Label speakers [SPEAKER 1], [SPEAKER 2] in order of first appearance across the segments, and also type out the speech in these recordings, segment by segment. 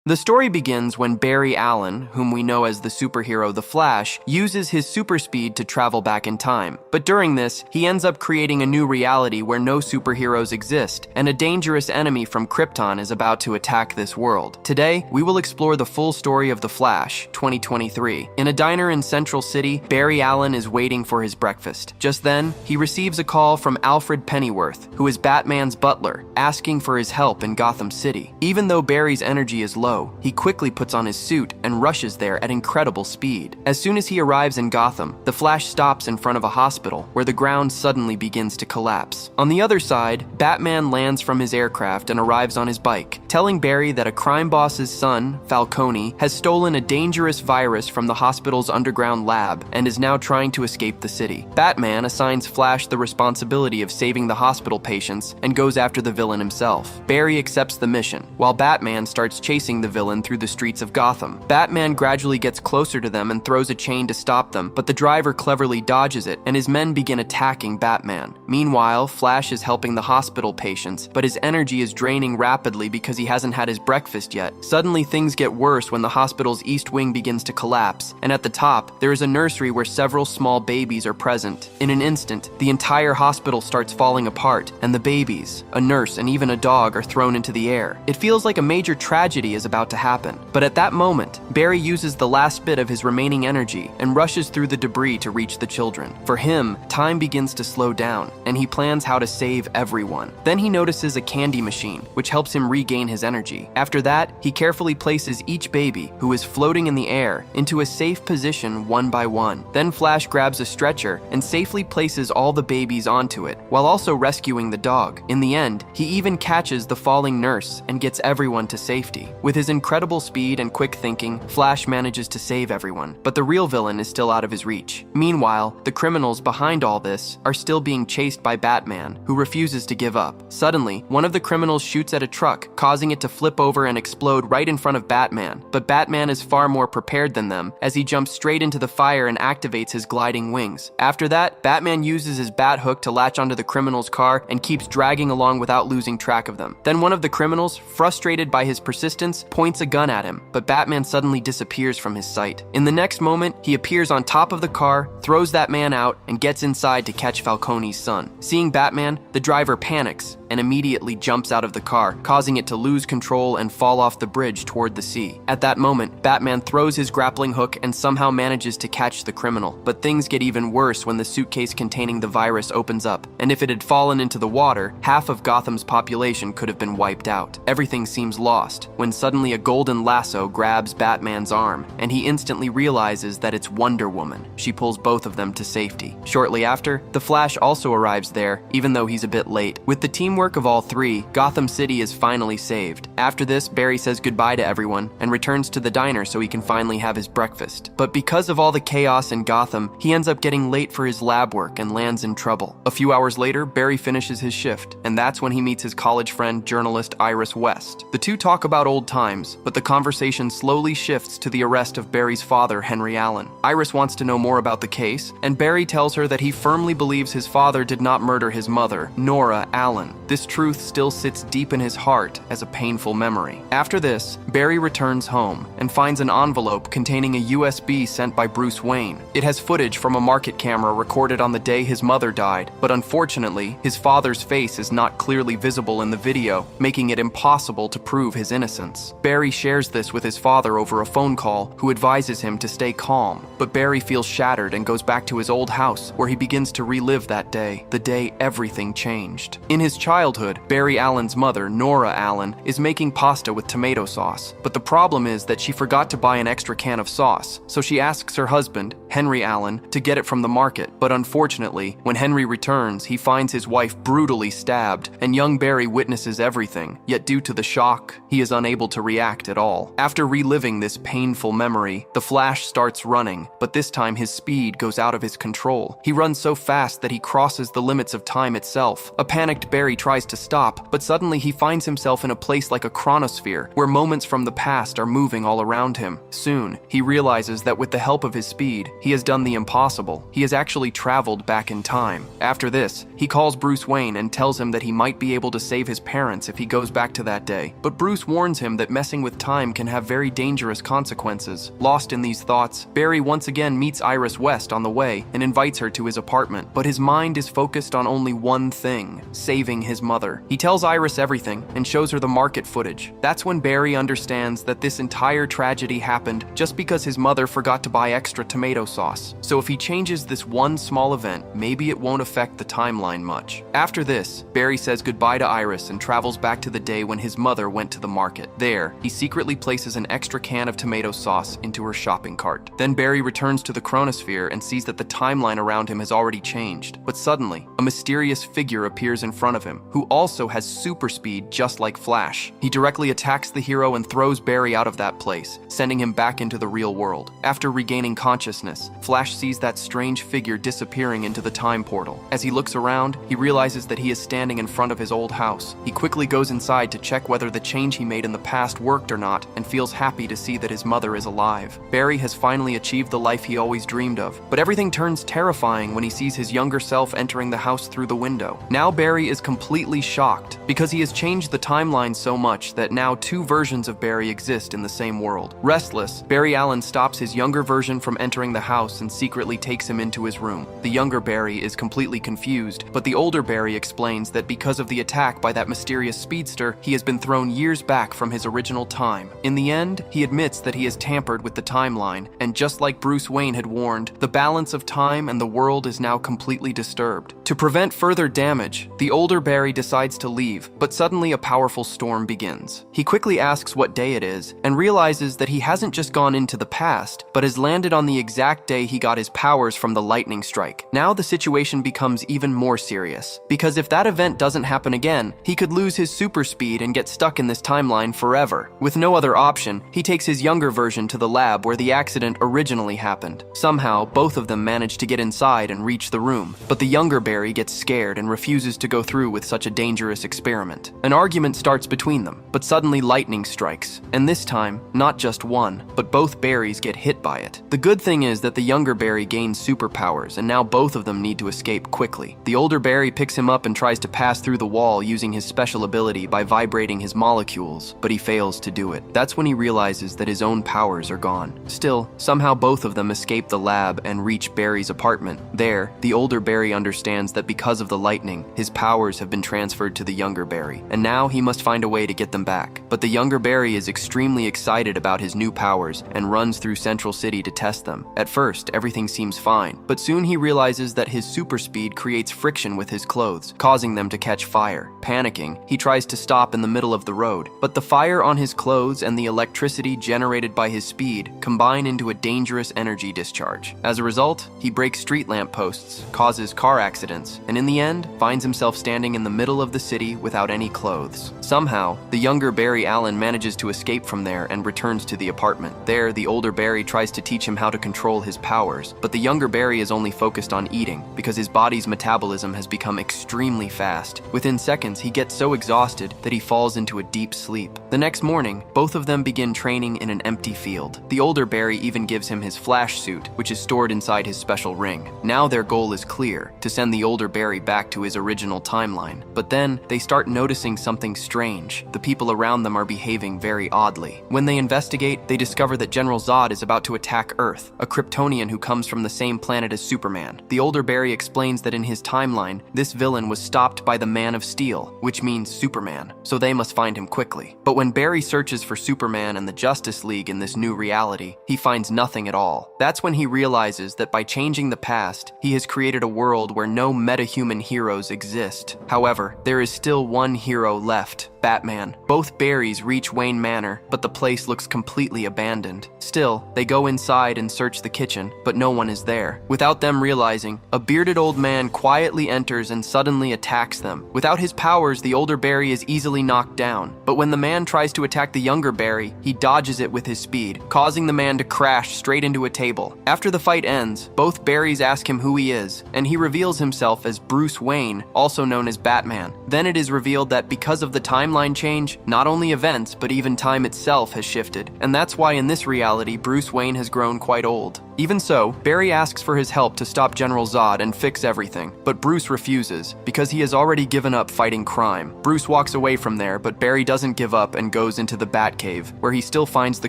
[SPEAKER 1] The story begins when Barry Allen, whom we know as the superhero The Flash, uses his super speed to travel back in time. But during this, he ends up creating a new reality where no superheroes exist, and a dangerous enemy from Krypton is about to attack this world. Today, we will explore the full story of The Flash, 2023. In a diner in Central City, Barry Allen is waiting for his breakfast. Just then, he receives a call from Alfred Pennyworth, who is Batman's butler, asking for his help in Gotham City. Even though Barry's energy is low, he quickly puts on his suit and rushes there at incredible speed. As soon as he arrives in Gotham, the Flash stops in front of a hospital where the ground suddenly begins to collapse. On the other side, Batman lands from his aircraft and arrives on his bike, telling Barry that a crime boss's son, Falcone, has stolen a dangerous virus from the hospital's underground lab and is now trying to escape the city. Batman assigns Flash the responsibility of saving the hospital patients and goes after the villain himself. Barry accepts the mission, while Batman starts chasing the villain through the streets of Gotham. Batman gradually gets closer to them and throws a chain to stop them, but the driver cleverly dodges it, and his men begin attacking Batman. Meanwhile, Flash is helping the hospital patients, but his energy is draining rapidly because he hasn't had his breakfast yet. Suddenly, things get worse when the hospital's east wing begins to collapse, and at the top, there is a nursery where several small babies are present. In an instant, the entire hospital starts falling apart, and the babies, a nurse, and even a dog are thrown into the air. It feels like a major tragedy is about to happen. But at that moment, Barry uses the last bit of his remaining energy and rushes through the debris to reach the children. For him, time begins to slow down, and he plans how to save everyone. Then he notices a candy machine, which helps him regain his energy. After that, he carefully places each baby, who is floating in the air, into a safe position one by one. Then Flash grabs a stretcher and safely places all the babies onto it, while also rescuing the dog. In the end, he even catches the falling nurse and gets everyone to safety. With his incredible speed and quick thinking, Flash manages to save everyone, but the real villain is still out of his reach. Meanwhile, the criminals behind all this are still being chased by Batman, who refuses to give up. Suddenly, one of the criminals shoots at a truck, causing it to flip over and explode right in front of Batman. But Batman is far more prepared than them, as he jumps straight into the fire and activates his gliding wings. After that, Batman uses his bat hook to latch onto the criminal's car and keeps dragging along without losing track of them. Then one of the criminals, frustrated by his persistence, points a gun at him, but Batman suddenly disappears from his sight. In the next moment, he appears on top of the car, throws that man out, and gets inside to catch Falcone's son. Seeing Batman, the driver panics and immediately jumps out of the car, causing it to lose control and fall off the bridge toward the sea. At that moment, Batman throws his grappling hook and somehow manages to catch the criminal. But things get even worse when the suitcase containing the virus opens up, and if it had fallen into the water, half of Gotham's population could have been wiped out. Everything seems lost, when suddenly a golden lasso grabs Batman's arm, and he instantly realizes that it's Wonder Woman. She pulls both of them to safety. Shortly after, the Flash also arrives there, even though he's a bit late. With the teamwork of all three, Gotham City is finally saved. After this, Barry says goodbye to everyone and returns to the diner so he can finally have his breakfast. But because of all the chaos in Gotham, he ends up getting late for his lab work and lands in trouble. A few hours later, Barry finishes his shift, and that's when he meets his college friend, journalist Iris West. The two talk about old times, but the conversation slowly shifts to the arrest of Barry's father, Henry Allen. Iris wants to know more about the case, and Barry tells her that he firmly believes his father did not murder his mother, Nora Allen. This truth still sits deep in his heart as a painful memory. After this, Barry returns home and finds an envelope containing a USB sent by Bruce Wayne. It has footage from a market camera recorded on the day his mother died, but unfortunately, his father's face is not clearly visible in the video, making it impossible to prove his innocence. Barry shares this with his father over a phone call, who advises him to stay calm. But Barry feels shattered and goes back to his old house, where he begins to relive that day, the day everything changed. In his childhood, Barry Allen's mother, Nora Allen, is making pasta with tomato sauce, but the problem is that she forgot to buy an extra can of sauce, so she asks her husband, Henry Allen, to get it from the market. But unfortunately, when Henry returns, he finds his wife brutally stabbed, and young Barry witnesses everything, yet due to the shock, he is unable to react at all. After reliving this painful memory, the Flash starts running, but this time his speed goes out of his control. He runs so fast that he crosses the limits of time itself. A panicked Barry tries to stop, but suddenly he finds himself in a place like a chronosphere, where moments from the past are moving all around him. Soon, he realizes that with the help of his speed, he has done the impossible. He has actually traveled back in time. After this, he calls Bruce Wayne and tells him that he might be able to save his parents if he goes back to that day. But Bruce warns him that messing with time can have very dangerous consequences. Lost in these thoughts, Barry once again meets Iris West on the way and invites her to his apartment. But his mind is focused on only one thing: saving his mother. He tells Iris everything and shows her the market footage. That's when Barry understands that this entire tragedy happened just because his mother forgot to buy extra tomato sauce. So if he changes this one small event, maybe it won't affect the timeline much. After this, Barry says goodbye to Iris and travels back to the day when his mother went to the market. There, he secretly places an extra can of tomato sauce into her shopping cart. Then Barry returns to the chronosphere and sees that the timeline around him has already changed. But suddenly, a mysterious figure appears in front of him, who also has super speed just like Flash. He directly attacks the hero and throws Barry out of that place, sending him back into the real world. After regaining consciousness, Flash sees that strange figure disappearing into the time portal. As he looks around, he realizes that he is standing in front of his old house. He quickly goes inside to check whether the change he made in the past worked or not, and feels happy to see that his mother is alive. Barry has finally achieved the life he always dreamed of, but everything turns terrifying when he sees his younger self entering the house through the window. Now Barry is completely shocked, because he has changed the timeline so much that now two versions of Barry exist in the same world. Restless, Barry Allen stops his younger version from entering the house and secretly takes him into his room. The younger Barry is completely confused, but the older Barry explains that because of the attack by that mysterious speedster, he has been thrown years back from his original time. In the end, he admits that he has tampered with the timeline, and just like Bruce Wayne had warned, the balance of time and the world is now completely disturbed. To prevent further damage, the older Barry decides to leave, but suddenly a powerful storm begins. He quickly asks what day it is, and realizes that he hasn't just gone into the past, but has landed on the exact day he got his powers from the lightning strike. Now the situation becomes even more serious, because if that event doesn't happen again, he could lose his super speed and get stuck in this timeline forever. With no other option, he takes his younger version to the lab where the accident originally happened. Somehow, both of them manage to get inside and reach the room, but the younger Barry gets scared and refuses to go through with such a dangerous experiment. An argument starts between them, but suddenly lightning strikes, and this time, not just one, but both Barrys get hit by it. The good thing is that the younger Barry gains superpowers, and now both of them need to escape quickly. The older Barry picks him up and tries to pass through the wall using his special ability by vibrating his molecules, but he fails to do it. That's when he realizes that his own powers are gone. Still, somehow both of them escape the lab and reach Barry's apartment. There, the older Barry understands that because of the lightning, his powers have been transferred to the younger Barry, and now he must find a way to get them back. But the younger Barry is extremely excited about his new powers and runs through Central City to test them. At first, everything seems fine, but soon he realizes that his super speed creates friction with his clothes, causing them to catch fire. Panicking, he tries to stop in the middle of the road, but the fire on his clothes and the electricity generated by his speed combine into a dangerous energy discharge. As a result, he breaks street lamp posts, causes car accidents, and in the end, finds himself standing in the middle of the city without any clothes. Somehow, the younger Barry Allen manages to escape from there and returns to the apartment. There, the older Barry tries to teach him how to control his powers, but the younger Barry is only focused on eating because his body's metabolism has become extremely fast. Within seconds, he gets so exhausted that he falls into a deep sleep. The next morning, both of them begin training in an empty field. The older Barry even gives him his Flash suit, which is stored inside his special ring. Now their goal is clear: to send the older Barry back to his original timeline. But then, they start noticing something strange. The people around them are behaving very oddly. When they investigate, they discover that General Zod is about to attack Earth, a Kryptonian who comes from the same planet as Superman. The older Barry explains that in his timeline, this villain was stopped by the Man of Steel, which means Superman, so they must find him quickly. But when Barry searches for Superman and the Justice League in this new reality, he finds nothing at all. That's when he realizes that by changing the past, he has created a world where no metahuman heroes exist. However, there is still one hero left: Batman. Both Barrys reach Wayne Manor, but the place looks completely abandoned. Still, they go inside and search the kitchen, but no one is there. Without them realizing, a bearded old man quietly enters and suddenly attacks them. Without his powers, the older Barry is easily knocked down, but when the man tries to attack the younger Barry, he dodges it with his speed, causing the man to crash straight into a table. After the fight ends, both Barrys ask him who he is, and he reveals himself as Bruce Wayne, also known as Batman. Then it is revealed that because of the timeline change, not only events, but even time itself has shifted, and that's why in this reality, Bruce Wayne has grown quite old. Even so, Barry asks for his help to stop General Zod and fix everything, but Bruce refuses, because he has already given up fighting crime. Bruce walks away from there, but Barry doesn't give up and goes into the Batcave, where he still finds the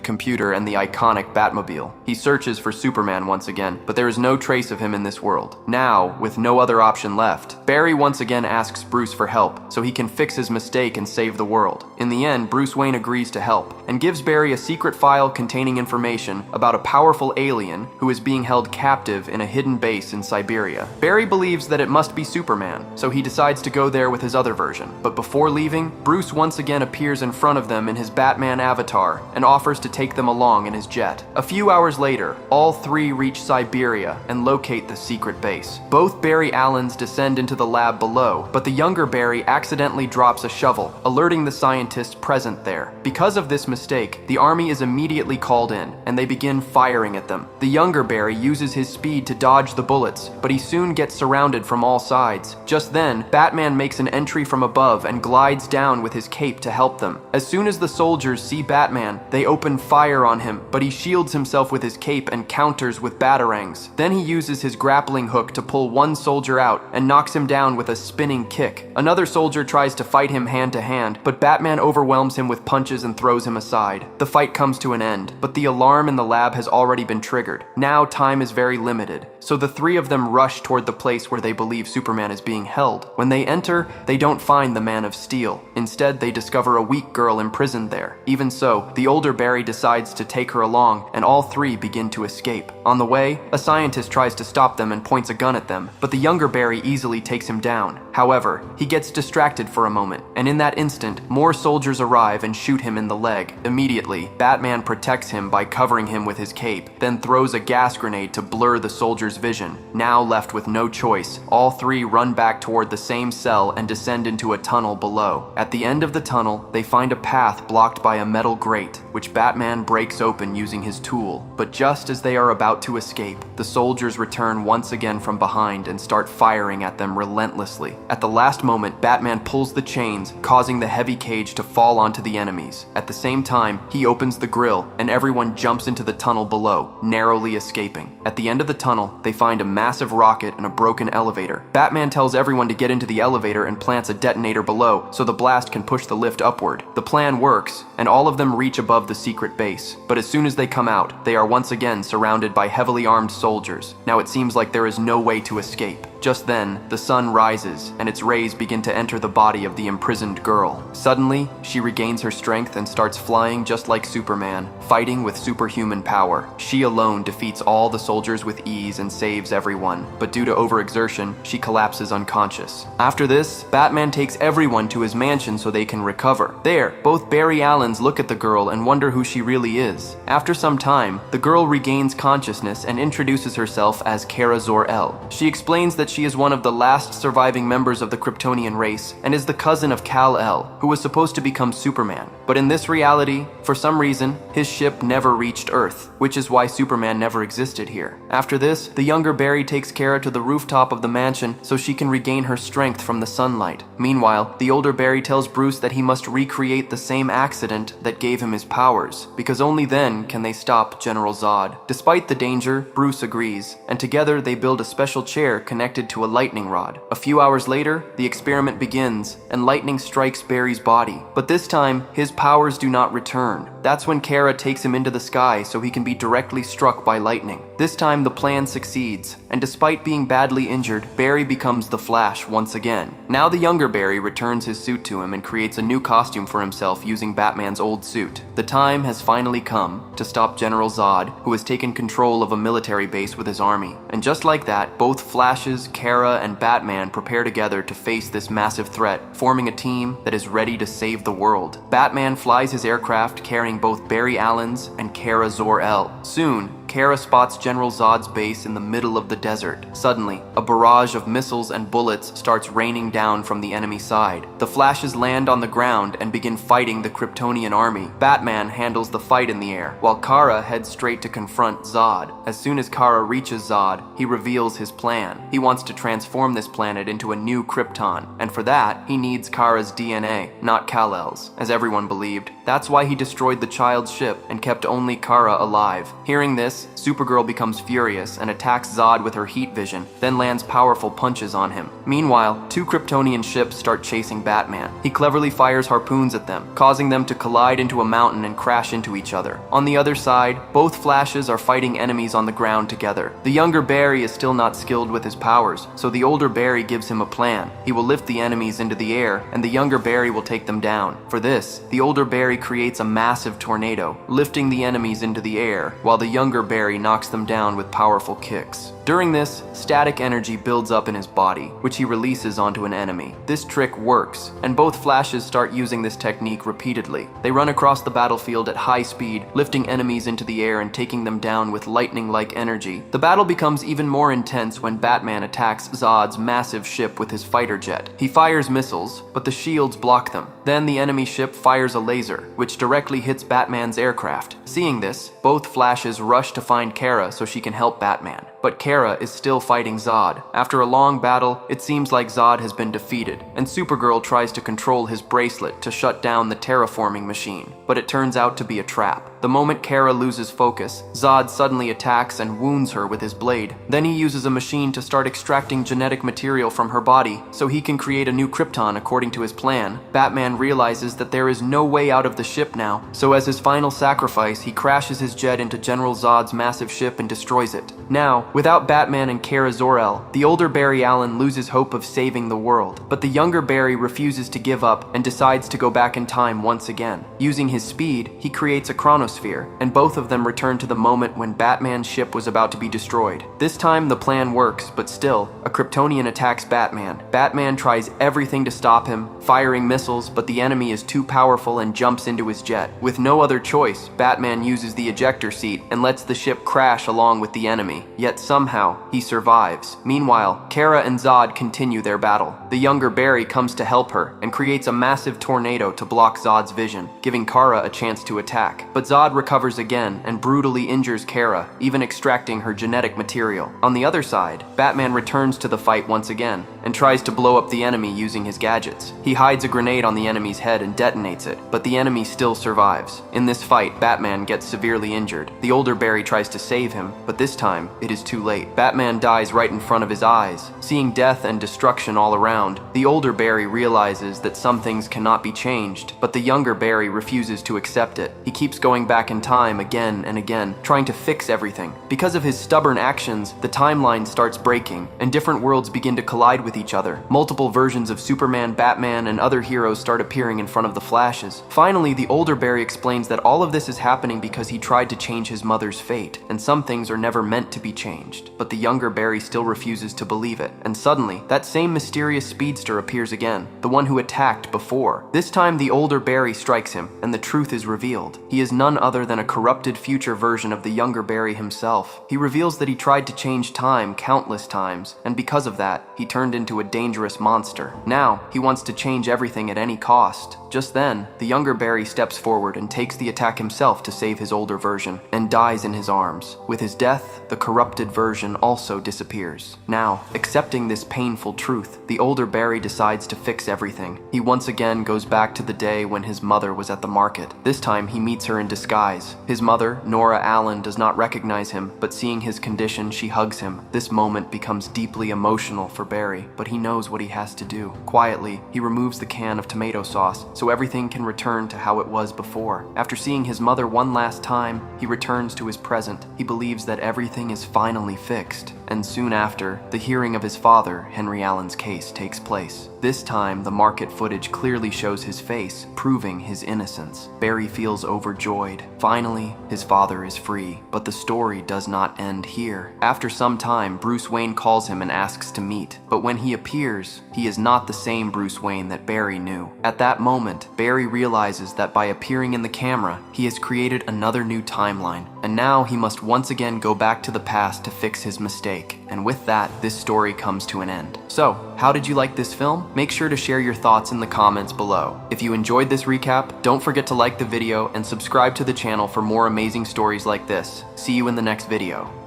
[SPEAKER 1] computer and the iconic Batmobile. He searches for Superman once again, but there is no trace of him in this world. Now, with no other option left, Barry once again asks Bruce for help, so he can fix his mistake and save the world. In the end, Bruce Wayne agrees to help, and gives Barry a secret file containing information about a powerful alien who is being held captive in a hidden base in Siberia. Barry believes that it must be Superman, so he decides to go there with his other version. But before leaving, Bruce once again appears in front of them in his Batman avatar and offers to take them along in his jet. A few hours later, all three reach Siberia and locate the secret base. Both Barry Allens descend into the lab below, but the younger Barry accidentally drops a shovel, alerting the scientists present there. Because of this mistake, the army is immediately called in, and they begin firing at them. The younger Barry uses his speed to dodge the bullets, but he soon gets surrounded from all sides. Just then, Batman makes an entry from above and glides down with his cape to help them. As soon as the soldiers see Batman, they open fire on him, but he shields himself with his cape and counters with batarangs. Then he uses his grappling hook to pull one soldier out and knocks him down with a spinning kick. Another soldier tries to fight him hand to hand, but Batman overwhelms him with punches and throws him aside. The fight comes to an end, but the alarm in the lab has already been triggered. Now time is very limited, so the three of them rush toward the place where they believe Superman is being held. When they enter, they don't find the Man of Steel. Instead, they discover a weak girl imprisoned there. Even so, the older Barry decides to take her along, and all three begin to escape. On the way, a scientist tries to stop them and points a gun at them, but the younger Barry easily takes him down. However, he gets distracted for a moment, and in that instant, more soldiers arrive and shoot him in the leg. Immediately, Batman protects him by covering him with his cape, then throws a gas grenade to blur the soldier's vision. Now left with no choice, all three run back toward the same cell and descend into a tunnel below. At the end of the tunnel, they find a path blocked by a metal grate, which Batman breaks open using his tool. But just as they are about to escape, the soldiers return once again from behind and start firing at them relentlessly. At the last moment, Batman pulls the chains, causing the heavy cage to fall onto the enemies. At the same time, he opens the grill, and everyone jumps into the tunnel below, narrowly escaping. At the end of the tunnel, they find a massive rocket and a broken elevator. Batman tells everyone to get into the elevator and plants a detonator below, so the blast can push the lift upward. The plan works, and all of them reach above the secret base. But as soon as they come out, they are once again surrounded by heavily armed soldiers. Now it seems like there is no way to escape. Just then, the sun rises, and its rays begin to enter the body of the imprisoned girl. Suddenly, she regains her strength and starts flying just like Superman, fighting with superhuman power. She alone defeats all the soldiers with ease and saves everyone, but due to overexertion, she collapses unconscious. After this, Batman takes everyone to his mansion so they can recover. There, both Barry Allens look at the girl and wonder who she really is. After some time, the girl regains consciousness and introduces herself as Kara Zor-El. She explains that she is one of the last surviving members of the Kryptonian race and is the cousin of Kal-El, who was supposed to become Superman. But in this reality, for some reason, his ship never reached Earth, which is why Superman never existed here. After this, the younger Barry takes Kara to the rooftop of the mansion so she can regain her strength from the sunlight. Meanwhile, the older Barry tells Bruce that he must recreate the same accident that gave him his powers, because only then can they stop General Zod. Despite the danger, Bruce agrees, and together they build a special chair connected to a lightning rod. A few hours later, the experiment begins, and lightning strikes Barry's body. But this time, his powers do not return. That's when Kara takes him into the sky so he can be directly struck by lightning. This time the plan succeeds, and despite being badly injured, Barry becomes the Flash once again. Now the younger Barry returns his suit to him and creates a new costume for himself using Batman's old suit. The time has finally come to stop General Zod, who has taken control of a military base with his army. And just like that, both Flashes news, Kara and Batman prepare together to face this massive threat, forming a team that is ready to save the world. Batman flies his aircraft carrying both Barry Allen's and Kara Zor-El. Soon, Kara spots General Zod's base in the middle of the desert. Suddenly, a barrage of missiles and bullets starts raining down from the enemy side. The Flashes land on the ground and begin fighting the Kryptonian army. Batman handles the fight in the air, while Kara heads straight to confront Zod. As soon as Kara reaches Zod, he reveals his plan. He wants to transform this planet into a new Krypton, and for that, he needs Kara's DNA, not Kal-El's, as everyone believed. That's why he destroyed the child's ship and kept only Kara alive. Hearing this, Supergirl becomes furious and attacks Zod with her heat vision, then lands powerful punches on him. Meanwhile, two Kryptonian ships start chasing Batman. He cleverly fires harpoons at them, causing them to collide into a mountain and crash into each other. On the other side, both Flashes are fighting enemies on the ground together. The younger Barry is still not skilled with his powers, so the older Barry gives him a plan. He will lift the enemies into the air, and the younger Barry will take them down. For this, the older Barry creates a massive tornado, lifting the enemies into the air, while the younger Barry knocks them down with powerful kicks. During this, static energy builds up in his body, which he releases onto an enemy. This trick works, and both Flashes start using this technique repeatedly. They run across the battlefield at high speed, lifting enemies into the air and taking them down with lightning-like energy. The battle becomes even more intense when Batman attacks Zod's massive ship with his fighter jet. He fires missiles, but the shields block them. Then the enemy ship fires a laser, which directly hits Batman's aircraft. Seeing this, both Flashes rush to find Kara so she can help Batman. But Kara is still fighting Zod. After a long battle, it seems like Zod has been defeated, and Supergirl tries to control his bracelet to shut down the terraforming machine, but it turns out to be a trap. The moment Kara loses focus, Zod suddenly attacks and wounds her with his blade. Then he uses a machine to start extracting genetic material from her body, so he can create a new Krypton according to his plan. Batman realizes that there is no way out of the ship now, so as his final sacrifice, he crashes his jet into General Zod's massive ship and destroys it. Now, without Batman and Kara Zor-El, the older Barry Allen loses hope of saving the world, but the younger Barry refuses to give up and decides to go back in time once again. Using his speed, he creates a chronosphere, and both of them return to the moment when Batman's ship was about to be destroyed. This time, the plan works, but still, a Kryptonian attacks Batman. Batman tries everything to stop him, firing missiles, but the enemy is too powerful and jumps into his jet. With no other choice, Batman uses the ejector seat and lets the ship crash along with the enemy. Yet somehow, he survives. Meanwhile, Kara and Zod continue their battle. The younger Barry comes to help her and creates a massive tornado to block Zod's vision, giving Kara a chance to attack. But Zod recovers again and brutally injures Kara, even extracting her genetic material. On the other side, Batman returns to the fight once again and tries to blow up the enemy using his gadgets. He hides a grenade on the enemy's head and detonates it, but the enemy still survives. In this fight, Batman gets severely injured. The older Barry tries to save him, but this time, it is too late. Batman dies right in front of his eyes. Seeing death and destruction all around, the older Barry realizes that some things cannot be changed, but the younger Barry refuses to accept it. He keeps going back in time again and again, trying to fix everything. Because of his stubborn actions, the timeline starts breaking, and different worlds begin to collide with each other. Multiple versions of Superman, Batman, and other heroes start appearing in front of the Flashes. Finally, the older Barry explains that all of this is happening because he tried to change his mother's fate, and some things are never meant to be changed. But the younger Barry still refuses to believe it, and suddenly, that same mysterious speedster appears again, the one who attacked before. This time, the older Barry strikes him, and the truth is revealed. He is none other than a corrupted future version of the younger Barry himself. He reveals that he tried to change time countless times, and because of that, he turned into a dangerous monster. Now, he wants to change everything at any cost. Just then, the younger Barry steps forward and takes the attack himself to save his older version, and dies in his arms. With his death, the corrupted version also disappears. Now, accepting this painful truth, the older Barry decides to fix everything. He once again goes back to the day when his mother was at the market. This time, he meets her in disguise. His mother, Nora Allen, does not recognize him, but seeing his condition, she hugs him. This moment becomes deeply emotional for Barry, but he knows what he has to do. Quietly, he removes the can of tomato sauce, so everything can return to how it was before. After seeing his mother one last time, he returns to his present. He believes that everything is finally finally fixed, and soon after, the hearing of his father, Henry Allen's case, takes place. This time, the market footage clearly shows his face, proving his innocence. Barry feels overjoyed. Finally, his father is free, but the story does not end here. After some time, Bruce Wayne calls him and asks to meet, but when he appears, he is not the same Bruce Wayne that Barry knew. At that moment, Barry realizes that by appearing in the camera, he has created another new timeline, and now he must once again go back to the past to fix his mistake. And with that, this story comes to an end. So, how did you like this film? Make sure to share your thoughts in the comments below. If you enjoyed this recap, don't forget to like the video and subscribe to the channel for more amazing stories like this. See you in the next video.